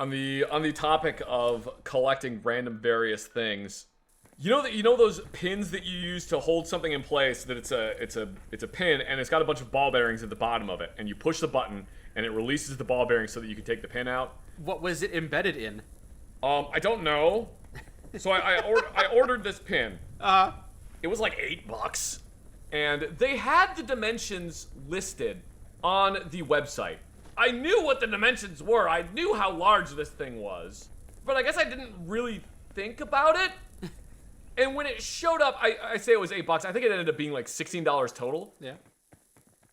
On the topic of collecting random various things, you know those pins that you use to hold something in place, that it's a pin and it's got a bunch of ball bearings at the bottom of it, and you push the button and it releases the ball bearing so that you can take the pin out. What was it embedded in? I don't know. So I ordered this pin. It was like $8, and they had the dimensions listed on the website. I knew what the dimensions were. I knew how large this thing was, but I guess I didn't really think about it. And when it showed up, I say it was $8. I think it ended up being like $16 total. Yeah.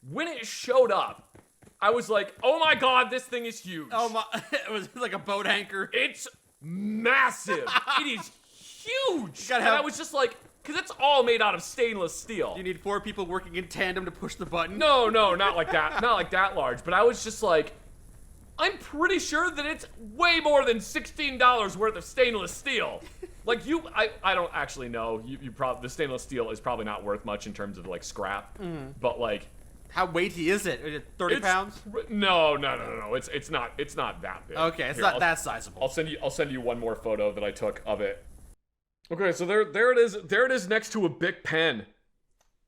When it showed up, I was like, oh my god, this thing is huge. Oh my, it was like a boat anchor. It's massive. It is huge. And I was just like, because it's all made out of stainless steel. You need 4 people working in tandem to push the button? No, not like that. Not like that large. But I was just like, I'm pretty sure that it's way more than $16 worth of stainless steel. Like I don't actually know. The stainless steel is probably not worth much in terms of like scrap. But like, how weighty is it? Is it 30 pounds? No. It's not that big. Okay, it's not that sizable. I'll send you one more photo that I took of it. Okay, so there it is. There it is next to a Bic pen.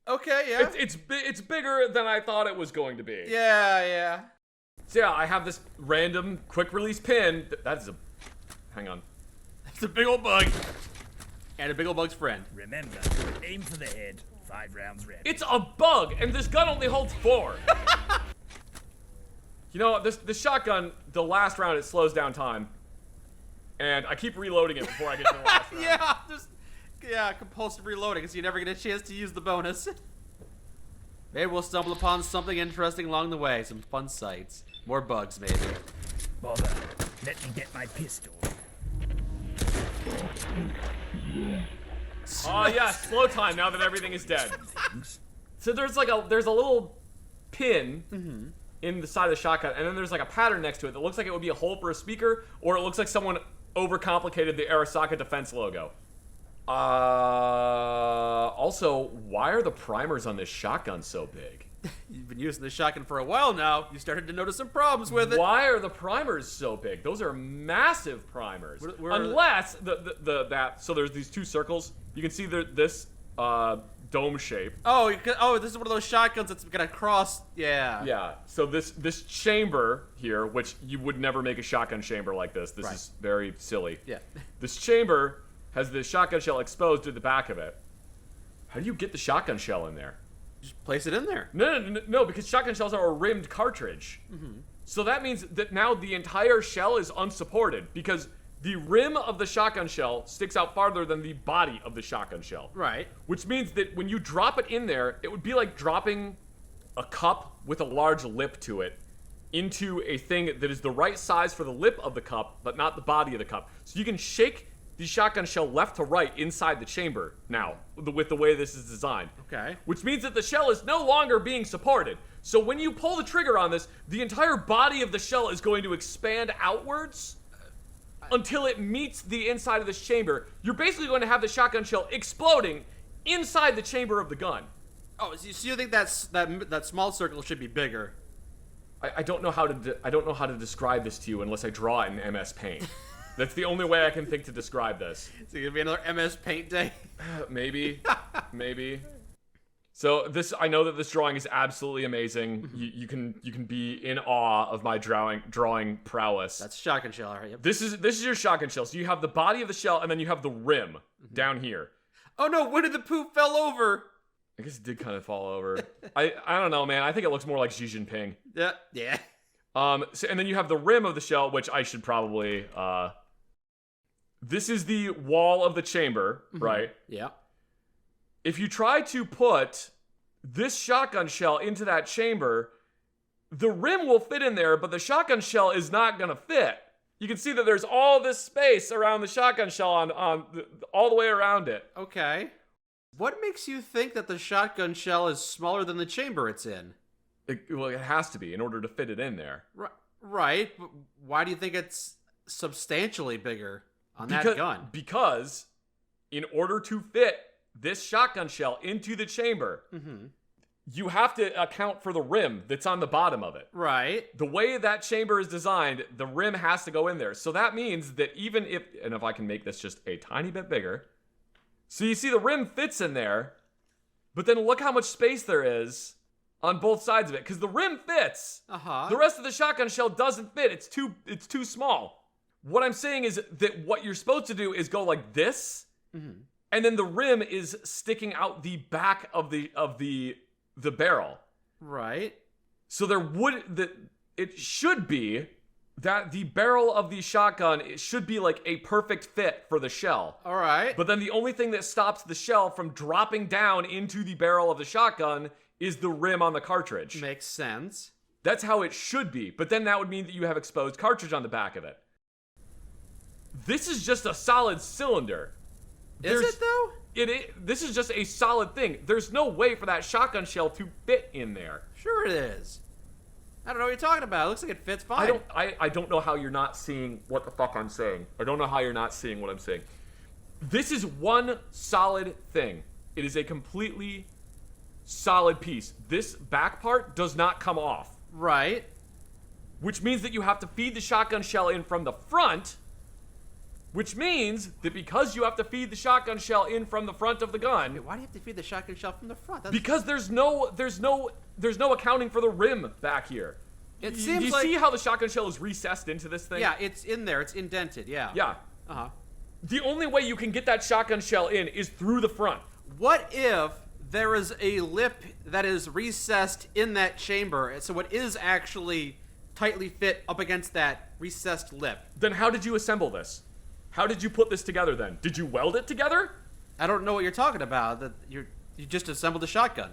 Okay, yeah. It's bigger than I thought it was going to be. Yeah. So yeah, I have this random quick release pin. Hang on. It's a big old bug. And a big old bug's friend. Remember, aim for the head. 5 rounds ready. It's a bug, and this gun only holds 4. You know, this shotgun, the last round, it slows down time. And I keep reloading it before I get to the last round. Compulsive reloading, so you never get a chance to use the bonus. Maybe we'll stumble upon something interesting along the way. Some fun sights. More bugs, maybe. Bother. Let me get my pistol. Oh yeah, slow time now that everything is dead. So there's a little pin in the side of the shotgun, and then there's like a pattern next to it that looks like it would be a hole for a speaker, or it looks like someone overcomplicated the Arasaka Defense logo. Also, why are the primers on this shotgun so big? You've been using this shotgun for a while now. You started to notice some problems with it. Why are the primers so big? Those are massive primers. Unless so there's these 2 circles. You can see this dome shape. Oh, this is one of those shotguns that's got a cross. Yeah. Yeah. So this chamber here, which you would never make a shotgun chamber like this. This is very silly. Yeah. This chamber has the shotgun shell exposed to the back of it. How do you get the shotgun shell in there? Just place it in there. No, because shotgun shells are a rimmed cartridge. So that means that now the entire shell is unsupported because the rim of the shotgun shell sticks out farther than the body of the shotgun shell. Right. Which means that when you drop it in there, it would be like dropping a cup with a large lip to it into a thing that is the right size for the lip of the cup, but not the body of the cup. So you can shake the shotgun shell left to right inside the chamber now, with the way this is designed. Okay. Which means that the shell is no longer being supported. So when you pull the trigger on this, the entire body of the shell is going to expand outwards until it meets the inside of this chamber. You're basically going to have the shotgun shell exploding inside the chamber of the gun. Oh, so you think that small circle should be bigger? I don't know how to describe this to you unless I draw it in MS Paint. That's the only way I can think to describe this. Is it gonna be another MS Paint day? Maybe. So I know that this drawing is absolutely amazing. You can be in awe of my drawing prowess. That's shotgun shell, right? Yep. This is your shotgun shell. So you have the body of the shell, and then you have the rim down here. Oh no! Winnie the Pooh fell over. I guess it did kind of fall over. I don't know, man. I think it looks more like Xi Jinping. Yeah. So, and then you have the rim of the shell, which I should probably. This is the wall of the chamber, right? Yeah. If you try to put this shotgun shell into that chamber, the rim will fit in there, but the shotgun shell is not gonna fit. You can see that there's all this space around the shotgun shell on all the way around it. Okay. What makes you think that the shotgun shell is smaller than the chamber it's in? It has to be in order to fit it in there. Right. But why do you think it's substantially bigger on that gun? Because in order to fit this shotgun shell into the chamber, you have to account for the rim that's on the bottom of it. Right. The way that chamber is designed, the rim has to go in there. So that means that even if, and if I can make this just a tiny bit bigger. So you see the rim fits in there, but then look how much space there is on both sides of it. Because the rim fits. Uh-huh. The rest of the shotgun shell doesn't fit. It's too small. What I'm saying is that what you're supposed to do is go like this, and then the rim is sticking out the back of the barrel. Right. So it should be that the barrel of the shotgun, it should be like a perfect fit for the shell. All right. But then the only thing that stops the shell from dropping down into the barrel of the shotgun is the rim on the cartridge. Makes sense. That's how it should be. But then that would mean that you have exposed cartridge on the back of it. This is just a solid cylinder. Is it though? This is just a solid thing. There's no way for that shotgun shell to fit in there. Sure it is. I don't know what you're talking about. It looks like it fits fine. I don't know how you're not seeing what the fuck I'm saying. I don't know how you're not seeing what I'm saying. This is one solid thing. It is a completely solid piece. This back part does not come off. Right. Which means that you have to feed the shotgun shell in from the front. Which means that because you have to feed the shotgun shell in from the front of the gun, Why do you have to feed the shotgun shell from the front? because there's no accounting for the rim back here. It Do seems you like see how the shotgun shell is recessed into this thing? yeah, it's in there. It's indented. Yeah. Yeah. Uh-huh. The only way you can get that shotgun shell in is through the front. What if there is a lip that is recessed in that chamber, so it is actually tightly fit up against that recessed lip? Then how did you assemble this? How did you put this together then? Did you weld it together? I don't know what you're talking about. That you just assembled a shotgun.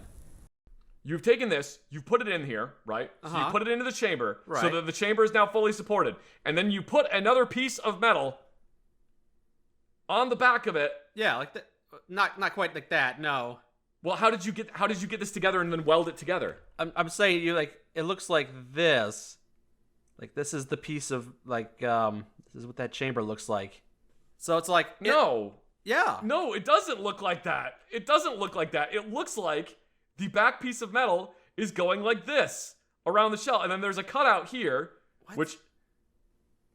You've taken this, you've put it in here, right? So you put it into the chamber, so Right. that the chamber is now fully supported. And then you put another piece of metal on the back of it. Yeah, like that. Not quite like that. No. Well, how did you get this together and then weld it together? I'm saying it looks like this. Like this is the piece of this is what that chamber looks like. So it's like No. Yeah. No, it doesn't look like that. It doesn't look like that. It looks like the back piece of metal is going like this around the shell. And then there's a cutout here,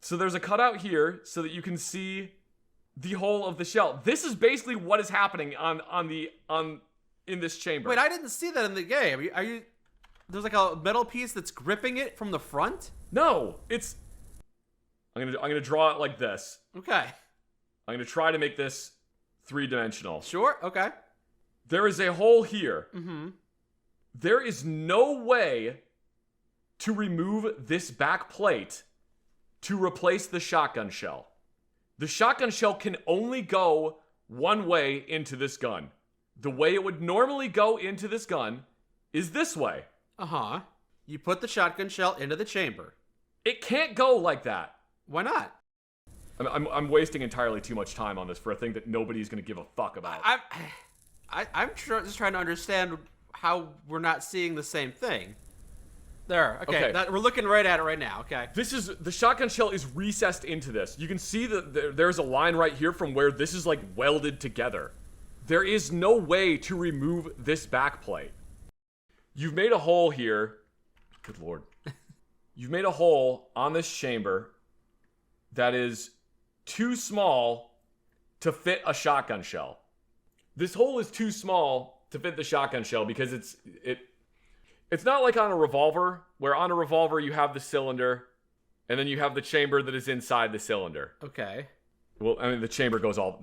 so there's a cutout here so that you can see the whole of the shell. This is basically what is happening in this chamber. Wait, I didn't see that in the game. Are you there's like a metal piece that's gripping it from the front? No, it's I'm gonna draw it like this. Okay. I'm gonna try to make this three-dimensional. Sure. Okay. There is a hole here. Mm-hmm. There is no way to remove this back plate to replace the shotgun shell. The shotgun shell can only go one way into this gun. The way it would normally go into this gun is this way. Uh-huh. You put the shotgun shell into the chamber. It can't go like that. Why not? I'm wasting entirely too much time on this for a thing that nobody's going to give a fuck about. I'm just trying to understand how we're not seeing the same thing. There. Okay. Okay. We're looking right at it right now. Okay. The shotgun shell is recessed into this. You can see that there's a line right here from where this is like welded together. There is no way to remove this back plate. You've made a hole here. Good Lord. You've made a hole on this chamber that is too small to fit a shotgun shell. This hole is too small to fit the shotgun shell because it's not like on a revolver, where on a revolver you have the cylinder and then you have the chamber that is inside the cylinder. Okay. Well, I mean the chamber goes all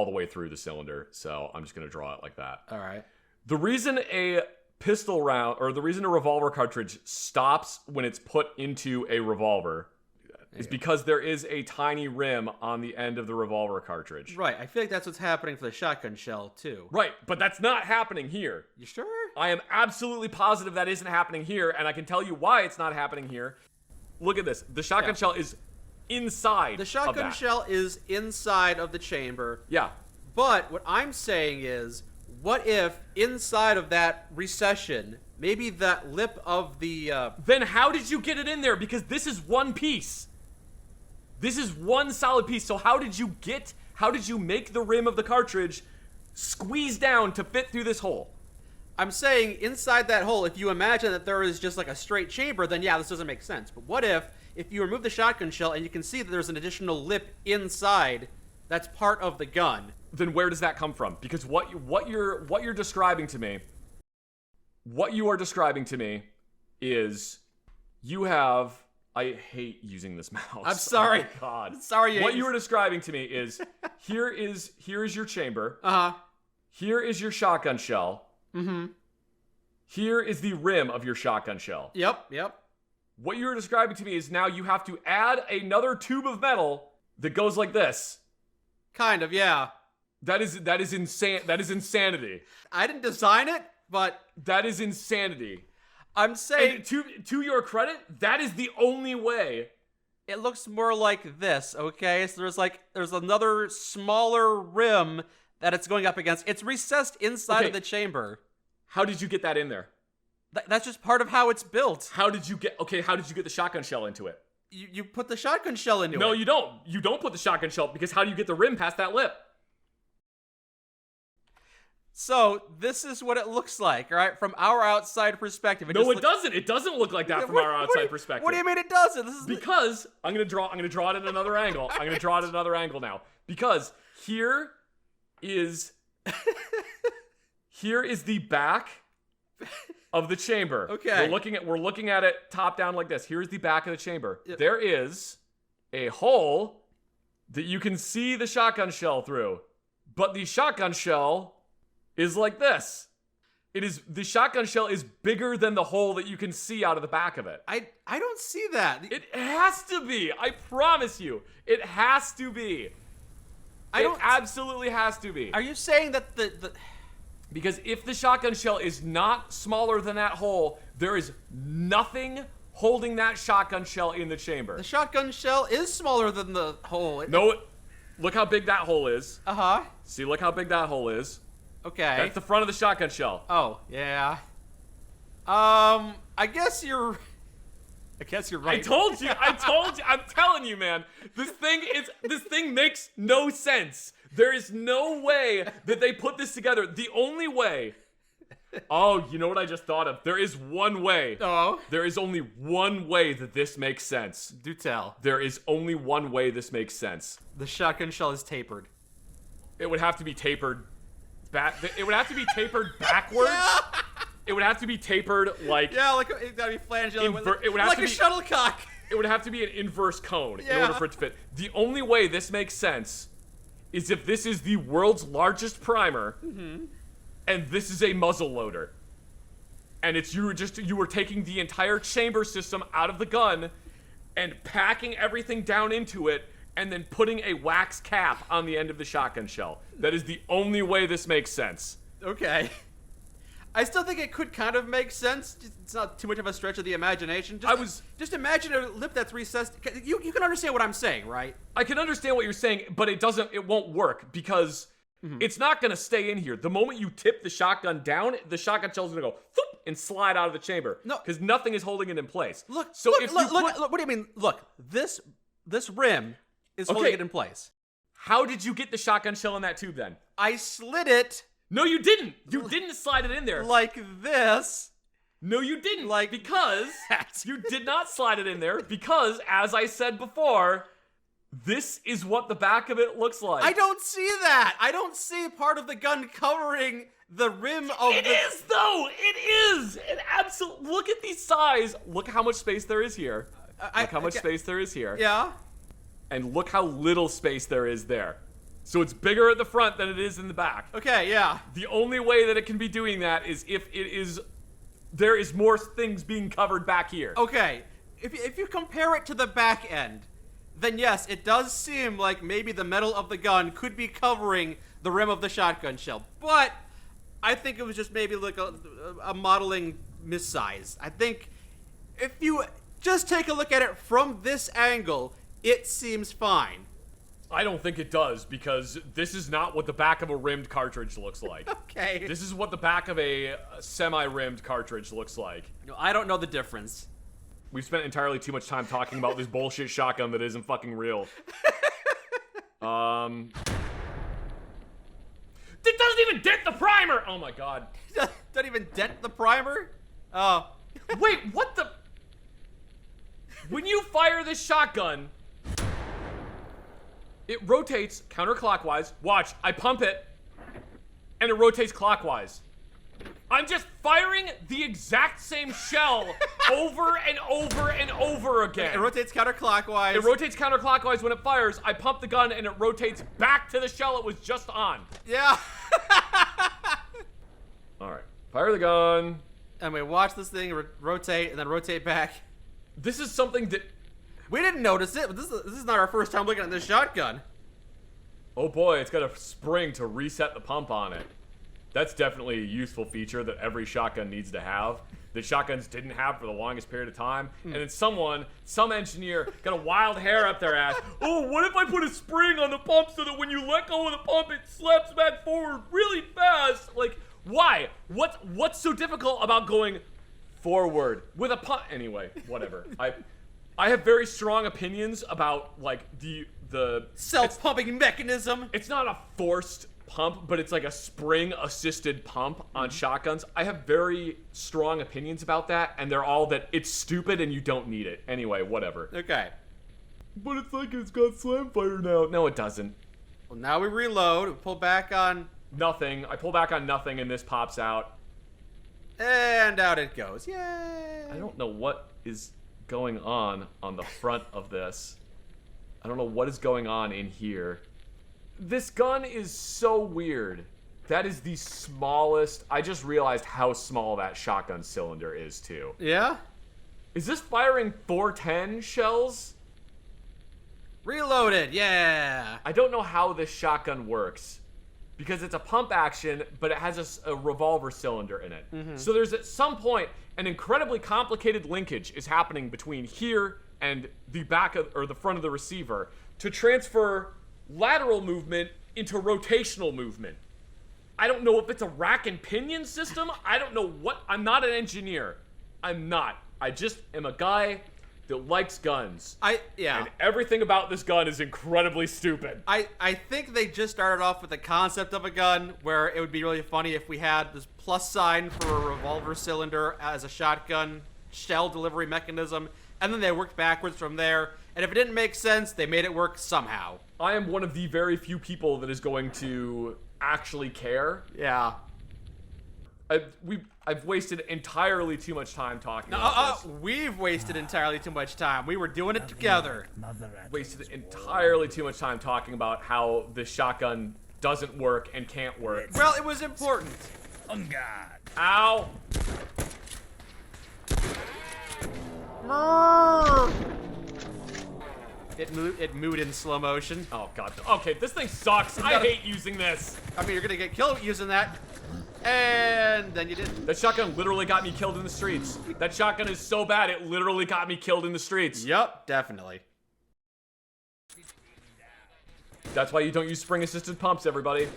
the way through the cylinder, so I'm just going to draw it like that. All right. The reason a pistol round, or the reason a revolver cartridge stops when it's put into a revolver is because there is a tiny rim on the end of the revolver cartridge. Right. I feel like that's what's happening for the shotgun shell too. Right, but that's not happening here. You sure? I am absolutely positive that isn't happening here, and I can tell you why it's not happening here. Look at this. The shotgun shell is inside The shotgun of that. shell is inside of the chamber. Yeah. But what I'm saying is, what if inside of that recession, maybe that lip of the Then how did you get it in there? Because this is one piece. This is one solid piece. So how did you make the rim of the cartridge squeeze down to fit through this hole? I'm saying inside that hole, if you imagine that there is just like a straight chamber, then yeah, this doesn't make sense. But what if you remove the shotgun shell and you can see that there's an additional lip inside that's part of the gun? Then where does that come from? Because what you're describing to me, what you are describing to me is you have. I hate using this mouse. I'm sorry. Oh my God. Sorry. What you were describing to me is here is your chamber. Here is your shotgun shell. Here is the rim of your shotgun shell. Yep. What you were describing to me is now you have to add another tube of metal that goes like this. Kind of, yeah. That is insane. That is insanity. I didn't design it, but that is insanity. I'm saying, and to your credit, that is the only way. It looks more like this, okay? So there's another smaller rim that it's going up against. It's recessed inside of the chamber. How did you get that in there? That's just part of how it's built. How did you get the shotgun shell into it? You put the shotgun shell into it. No, you don't. You don't put the shotgun shell, because how do you get the rim past that lip? So, this is what it looks like, right? From our outside perspective. It doesn't. It doesn't look like that from our outside perspective. What do you mean it doesn't? This is because I'm gonna draw it at another angle. I'm gonna draw it at another angle now. Because here is the back of the chamber. Okay. We're looking at it top down like this. Here's the back of the chamber. Yep. There is a hole that you can see the shotgun shell through. But the shotgun shell is like this. The shotgun shell is bigger than the hole that you can see out of the back of it. I don't see that. It has to be. I promise you. It has to be. It absolutely has to be. Are you saying that the Because if the shotgun shell is not smaller than that hole, there is nothing holding that shotgun shell in the chamber. The shotgun shell is smaller than the hole. No, look how big that hole is. Uh-huh. See, look how big that hole is. Okay. That's the front of the shotgun shell. Oh, yeah. I guess you're right. I told you. I'm telling you, man. This thing makes no sense. There is no way that they put this together. The only way. Oh, you know what I just thought of? There is one way. Oh. There is only one way that this makes sense. Do tell. There is only one way this makes sense. The shotgun shell is tapered. It would have to be tapered it would have to be tapered backwards. Yeah. It would have to be tapered like... Yeah, like it's gotta be flangella. It would have like to a be, shuttlecock. It would have to be an inverse cone in Yeah. order for it to fit. The only way this makes sense is if this is the world's largest primer, and this is a muzzle loader, and you were taking the entire chamber system out of the gun and packing everything down into it, and then putting a wax cap on the end of the shotgun shell. That is the only way this makes sense. Okay. I still think it could kind of make sense. It's not too much of a stretch of the imagination. Just imagine a lip that's recessed. You can understand what I'm saying, right? I can understand what you're saying, but it won't work because it's not going to stay in here. The moment you tip the shotgun down, the shotgun shell's going to go thoop, and slide out of the chamber. No. Because nothing is holding it in place. Look, what do you mean? Look, this rim is holding it in place. How did you get the shotgun shell in that tube then? I slid it. No, you didn't. You didn't slide it in there. Like this. No, you didn't. Because you did not slide it in there because, as I said before, this is what the back of it looks like. I don't see that. I don't see part of the gun covering the rim of It is, though. It is. It absolutely. Look at the size. Look how much space there is here. Look how much space there is here. Yeah. And look how little space there is there. So it's bigger at the front than it is in the back. Okay, yeah. The only way that it can be doing that is if there is more things being covered back here. Okay, if you compare it to the back end, then yes, it does seem like maybe the metal of the gun could be covering the rim of the shotgun shell. But I think it was just maybe like a modeling missize. I think if you just take a look at it from this angle, it seems fine. I don't think it does, because this is not what the back of a rimmed cartridge looks like. Okay. This is what the back of a semi-rimmed cartridge looks like. No, I don't know the difference. We've spent entirely too much time talking about this bullshit shotgun that isn't fucking real. It doesn't even dent the primer! Oh my god. Does Don't even dent the primer? Oh. Wait, what the? When you fire this shotgun, it rotates counterclockwise. Watch, I pump it, and it rotates clockwise. I'm just firing the exact same shell over and over and over again. It rotates counterclockwise. It rotates counterclockwise when it fires. I pump the gun, and it rotates back to the shell it was just on. Yeah. All right, fire the gun. And we watch this thing rotate and then rotate back. This is something that... We didn't notice it, but this is not our first time looking at this shotgun. Oh boy, it's got a spring to reset the pump on it. That's definitely a useful feature that every shotgun needs to have, that shotguns didn't have for the longest period of time. And then some engineer, got a wild hair up their ass. Oh, what if I put a spring on the pump so that when you let go of the pump, it slaps back forward really fast? Like, why? What's so difficult about going forward with a pump? Anyway, whatever. I have very strong opinions about, like, the self-pumping mechanism. It's not a forced pump, but it's like a spring-assisted pump on shotguns. I have very strong opinions about that, and they're all that it's stupid and you don't need it. Anyway, whatever. Okay. But it's like it's got slam fire now. No, it doesn't. Well, now we reload. We pull back on... Nothing. I pull back on nothing, and this pops out. And out it goes. Yay! I don't know what is going on the front of this. I don't know what is going on in here. This gun is so weird. That is the smallest... I just realized how small that shotgun cylinder is, too. Yeah? Is this firing 410 shells? Reloaded, yeah! I don't know how this shotgun works. Because it's a pump action, but it has a revolver cylinder in it. So there's at some point an incredibly complicated linkage is happening between here and the back of, or the front of the receiver to transfer lateral movement into rotational movement. I don't know if it's a rack and pinion system. I don't know what. I'm not an engineer. I'm not. I just am a guy that likes guns. Yeah. And everything about this gun is incredibly stupid. I think they just started off with the concept of a gun where it would be really funny if we had this plus sign for a revolver cylinder as a shotgun shell delivery mechanism, and then they worked backwards from there. And if it didn't make sense, they made it work somehow. I am one of the very few people that is going to actually care. Yeah. I've wasted entirely too much time talking about this. We've wasted entirely too much time. We were doing it together. Wasted entirely too much time talking about how this shotgun doesn't work and can't work. Well, it was important. On guard. Ow! It moved in slow motion. Oh god. Okay, this thing sucks. I hate using this. I mean, you're gonna get killed using that. And then you didn't. That shotgun literally got me killed in the streets. That shotgun is so bad, it literally got me killed in the streets. Yup, definitely. That's why you don't use spring-assisted pumps, everybody.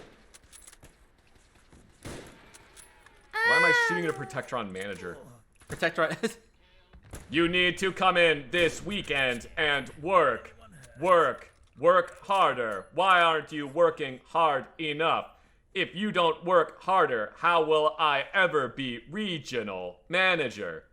Why am I shooting at a Protectron manager? Protector. You need to come in this weekend and work. Work harder. Why aren't you working hard enough? If you don't work harder, how will I ever be regional manager?